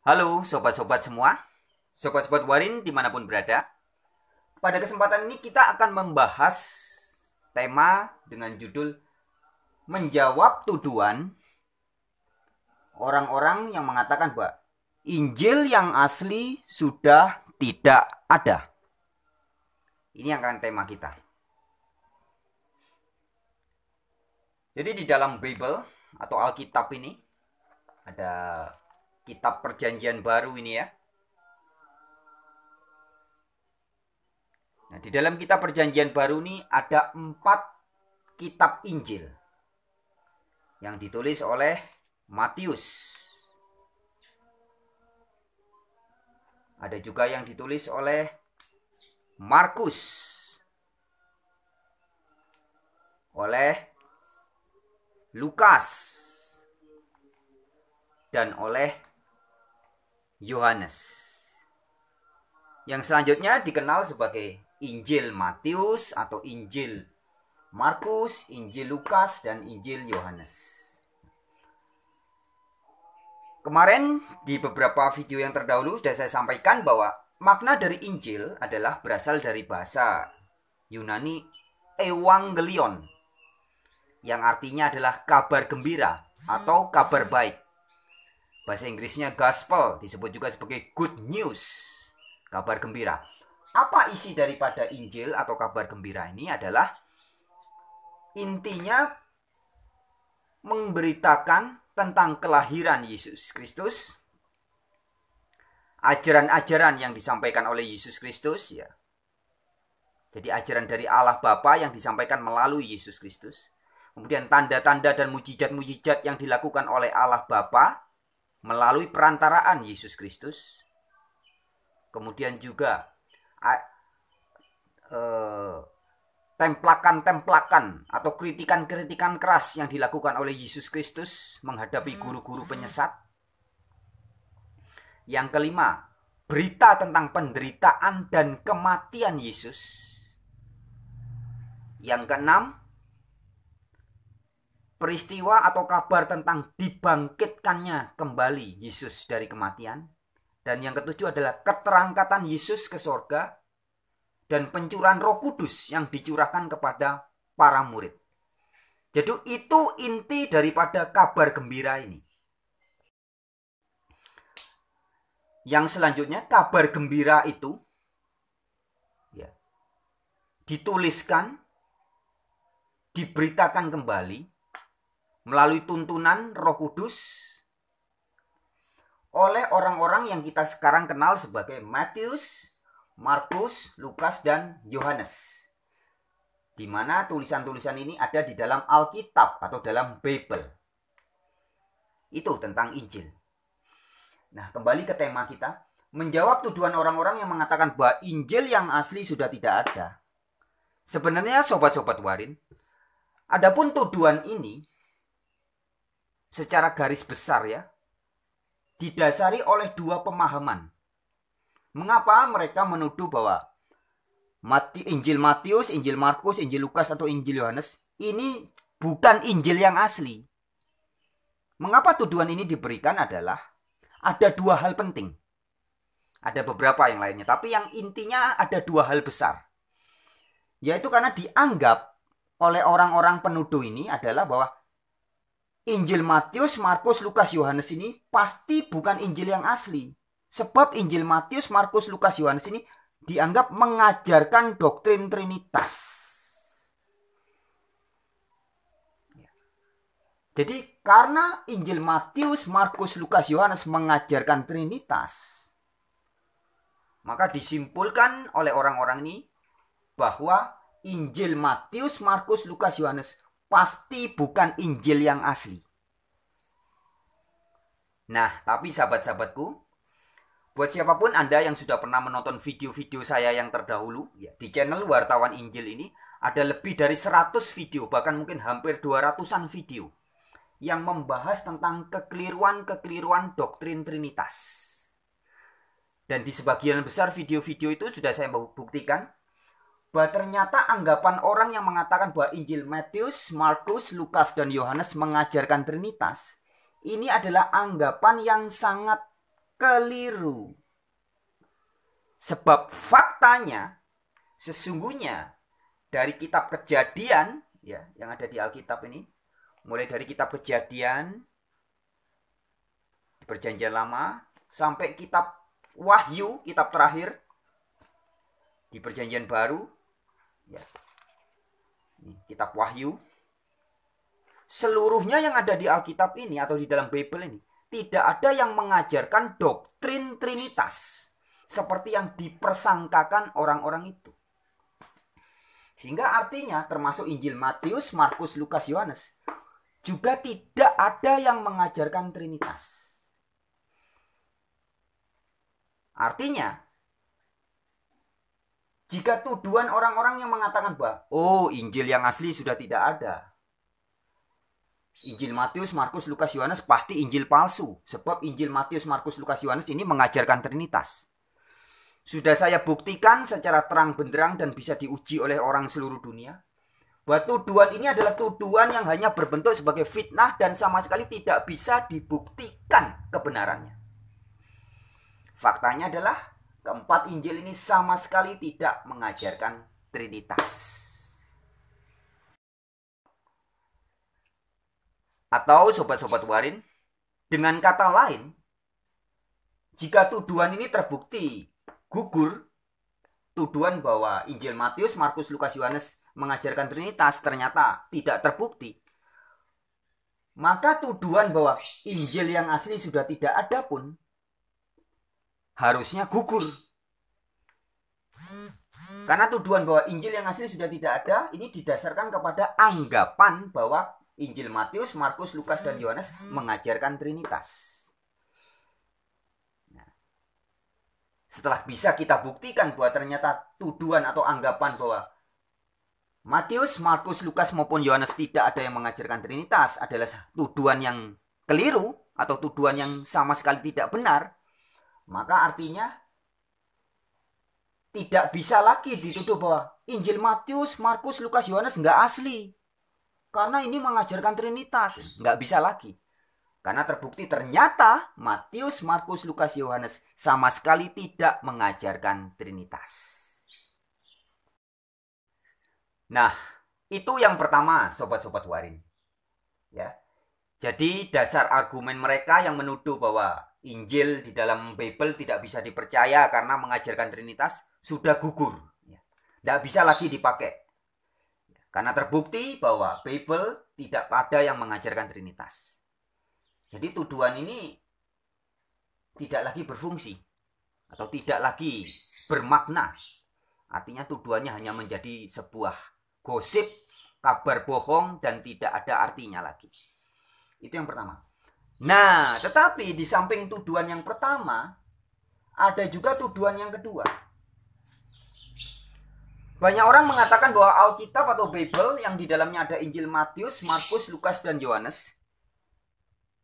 Halo sobat-sobat semua, sobat-sobat Warin dimanapun berada. Pada kesempatan ini kita akan membahas tema dengan judul menjawab tuduhan orang-orang yang mengatakan bahwa Injil yang asli sudah tidak ada. Ini akan tema kita. Jadi di dalam Bible atau Alkitab ini ada kitab perjanjian baru ini ya. Nah, di dalam kitab perjanjian baru ini ada 4 kitab Injil yang ditulis oleh Matius. Ada juga yang ditulis oleh Markus, oleh Lukas, dan oleh Yohanes. Yang selanjutnya dikenal sebagai Injil Matius atau Injil Markus, Injil Lukas, dan Injil Yohanes. Kemarin di beberapa video yang terdahulu sudah saya sampaikan bahwa makna dari Injil adalah berasal dari bahasa Yunani Evangelion, yang artinya adalah kabar gembira atau kabar baik. Bahasa Inggrisnya gospel, disebut juga sebagai good news, kabar gembira. Apa isi daripada Injil atau kabar gembira ini adalah intinya memberitakan tentang kelahiran Yesus Kristus, ajaran-ajaran yang disampaikan oleh Yesus Kristus ya. Jadi ajaran dari Allah Bapa yang disampaikan melalui Yesus Kristus. Kemudian tanda-tanda dan mujizat-mujizat yang dilakukan oleh Allah Bapa melalui perantaraan Yesus Kristus. Kemudian juga templakan-templakan atau kritikan-kritikan keras yang dilakukan oleh Yesus Kristus menghadapi guru-guru penyesat. Yang kelima, berita tentang penderitaan dan kematian Yesus. Yang keenam, peristiwa atau kabar tentang dibangkitkannya kembali Yesus dari kematian. Dan yang ketujuh adalah keterangkatan Yesus ke sorga dan pencurahan Roh Kudus yang dicurahkan kepada para murid. Jadi itu inti daripada kabar gembira ini. Yang selanjutnya, kabar gembira itu ya, dituliskan, diberitakan kembali melalui tuntunan Roh Kudus oleh orang-orang yang kita sekarang kenal sebagai Matius, Markus, Lukas, dan Yohanes. Di mana tulisan-tulisan ini ada di dalam Alkitab atau dalam Bible. Itu tentang Injil. Nah, kembali ke tema kita. Menjawab tuduhan orang-orang yang mengatakan bahwa Injil yang asli sudah tidak ada. Sebenarnya sobat-sobat Warin, adapun tuduhan ini secara garis besar ya, didasari oleh dua pemahaman. Mengapa mereka menuduh bahwa Injil Matius, Injil Markus, Injil Lukas, atau Injil Yohanes ini bukan Injil yang asli? Mengapa tuduhan ini diberikan adalah ada dua hal penting. Ada beberapa yang lainnya, tapi yang intinya ada dua hal besar. Yaitu karena dianggap oleh orang-orang penuduh ini adalah bahwa Injil Matius, Markus, Lukas, Yohanes ini pasti bukan Injil yang asli. Sebab Injil Matius, Markus, Lukas, Yohanes ini dianggap mengajarkan doktrin Trinitas. Jadi karena Injil Matius, Markus, Lukas, Yohanes mengajarkan Trinitas, maka disimpulkan oleh orang-orang ini bahwa Injil Matius, Markus, Lukas, Yohanes pasti bukan Injil yang asli. Nah, tapi sahabat-sahabatku, buat siapapun Anda yang sudah pernah menonton video-video saya yang terdahulu, ya, di channel Wartawan Injil ini ada lebih dari 100 video, bahkan mungkin hampir 200-an video yang membahas tentang kekeliruan-kekeliruan doktrin Trinitas. Dan di sebagian besar video-video itu sudah saya buktikan bahwa ternyata anggapan orang yang mengatakan bahwa Injil Matius, Markus, Lukas, dan Yohanes mengajarkan Trinitas, ini adalah anggapan yang sangat keliru. Sebab faktanya sesungguhnya dari kitab Kejadian ya yang ada di Alkitab ini, mulai dari kitab Kejadian di Perjanjian Lama sampai kitab Wahyu, kitab terakhir di Perjanjian Baru ya. Ini, kitab Wahyu. Seluruhnya yang ada di Alkitab ini atau di dalam Bible ini tidak ada yang mengajarkan doktrin Trinitas seperti yang dipersangkakan orang-orang itu. Sehingga artinya termasuk Injil Matius, Markus, Lukas, Yohanes juga tidak ada yang mengajarkan Trinitas. Artinya, jika tuduhan orang-orang yang mengatakan bahwa Injil yang asli sudah tidak ada, Injil Matius, Markus, Lukas, Yohanes pasti Injil palsu. Sebab Injil Matius, Markus, Lukas, Yohanes ini mengajarkan Trinitas. Sudah saya buktikan secara terang benderang dan bisa diuji oleh orang seluruh dunia, bahwa tuduhan ini adalah tuduhan yang hanya berbentuk sebagai fitnah dan sama sekali tidak bisa dibuktikan kebenarannya. Faktanya adalah keempat Injil ini sama sekali tidak mengajarkan Trinitas. Atau sobat-sobat warin, dengan kata lain, jika tuduhan ini terbukti gugur, tuduhan bahwa Injil Matius, Markus, Lukas, Yohanes mengajarkan Trinitas ternyata tidak terbukti, maka tuduhan bahwa Injil yang asli sudah tidak ada pun harusnya gugur. Karena tuduhan bahwa Injil yang asli sudah tidak ada ini didasarkan kepada anggapan bahwa Injil Matius, Markus, Lukas, dan Yohanes mengajarkan Trinitas. Nah, setelah bisa kita buktikan bahwa ternyata tuduhan atau anggapan bahwa Matius, Markus, Lukas, maupun Yohanes tidak ada yang mengajarkan Trinitas adalah tuduhan yang keliru atau tuduhan yang sama sekali tidak benar, maka artinya tidak bisa lagi dituduh bahwa Injil Matius, Markus, Lukas, Yohanes nggak asli. Karena ini mengajarkan Trinitas. Nggak bisa lagi. Karena terbukti ternyata Matius, Markus, Lukas, Yohanes sama sekali tidak mengajarkan Trinitas. Nah, itu yang pertama, sobat-sobat warin. Ya. Jadi dasar argumen mereka yang menuduh bahwa Injil di dalam Bible tidak bisa dipercaya karena mengajarkan Trinitas sudah gugur. Nggak bisa lagi dipakai. Karena terbukti bahwa Bible tidak ada yang mengajarkan Trinitas. Jadi tuduhan ini tidak lagi berfungsi atau tidak lagi bermakna. Artinya tuduhannya hanya menjadi sebuah gosip, kabar bohong dan tidak ada artinya lagi. Itu yang pertama. Nah, tetapi di samping tuduhan yang pertama, ada juga tuduhan yang kedua. Banyak orang mengatakan bahwa Alkitab atau Bible yang di dalamnya ada Injil Matius, Markus, Lukas, dan Yohanes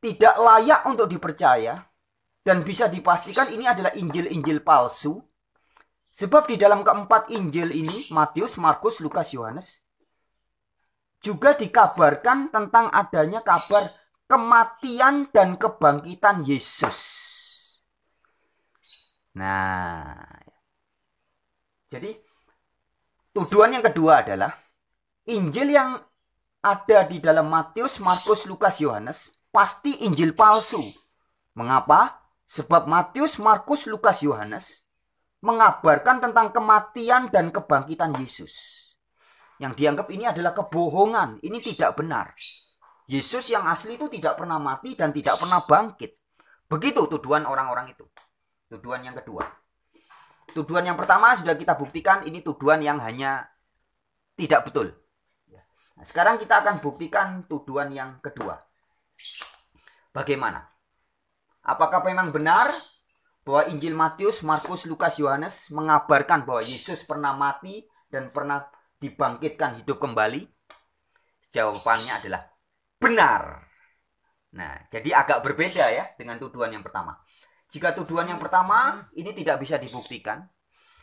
tidak layak untuk dipercaya dan bisa dipastikan ini adalah Injil-Injil palsu. Sebab di dalam keempat Injil ini, Matius, Markus, Lukas, Yohanes, juga dikabarkan tentang adanya kabar kematian dan kebangkitan Yesus. Nah, jadi tuduhan yang kedua adalah Injil yang ada di dalam Matius, Markus, Lukas, Yohanes pasti Injil palsu. Mengapa? Sebab Matius, Markus, Lukas, Yohanes mengabarkan tentang kematian dan kebangkitan Yesus. Yang dianggap ini adalah kebohongan, ini tidak benar. Yesus yang asli itu tidak pernah mati dan tidak pernah bangkit. Begitu tuduhan orang-orang itu. Tuduhan yang kedua. Tuduhan yang pertama sudah kita buktikan ini tuduhan yang hanya tidak betul. Nah, sekarang kita akan buktikan tuduhan yang kedua. Bagaimana? Apakah memang benar bahwa Injil Matius, Markus, Lukas, Yohanes mengabarkan bahwa Yesus pernah mati dan pernah dibangkitkan hidup kembali? Jawabannya adalah benar. Nah, jadi agak berbeda ya dengan tuduhan yang pertama. Jika tuduhan yang pertama ini tidak bisa dibuktikan,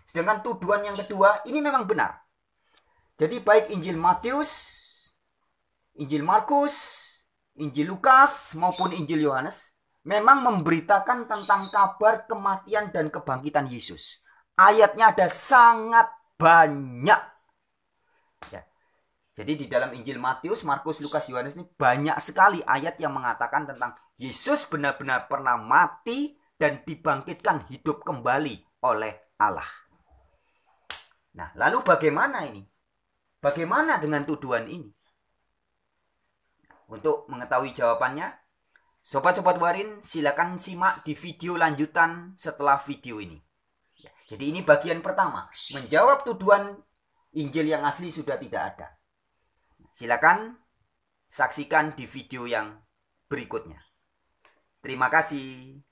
sedangkan tuduhan yang kedua ini memang benar. Jadi baik Injil Matius, Injil Markus, Injil Lukas maupun Injil Yohanes memang memberitakan tentang kabar kematian dan kebangkitan Yesus. Ayatnya ada sangat banyak. Ya. Jadi di dalam Injil Matius, Markus, Lukas, Yohanes ini banyak sekali ayat yang mengatakan tentang Yesus benar-benar pernah mati dan dibangkitkan hidup kembali oleh Allah. Nah, lalu bagaimana ini? Bagaimana dengan tuduhan ini? Untuk mengetahui jawabannya, Sobat-sobat Warin, silakan simak di video lanjutan setelah video ini. Jadi ini bagian pertama, menjawab tuduhan Injil yang asli sudah tidak ada. Silakan saksikan di video yang berikutnya. Terima kasih.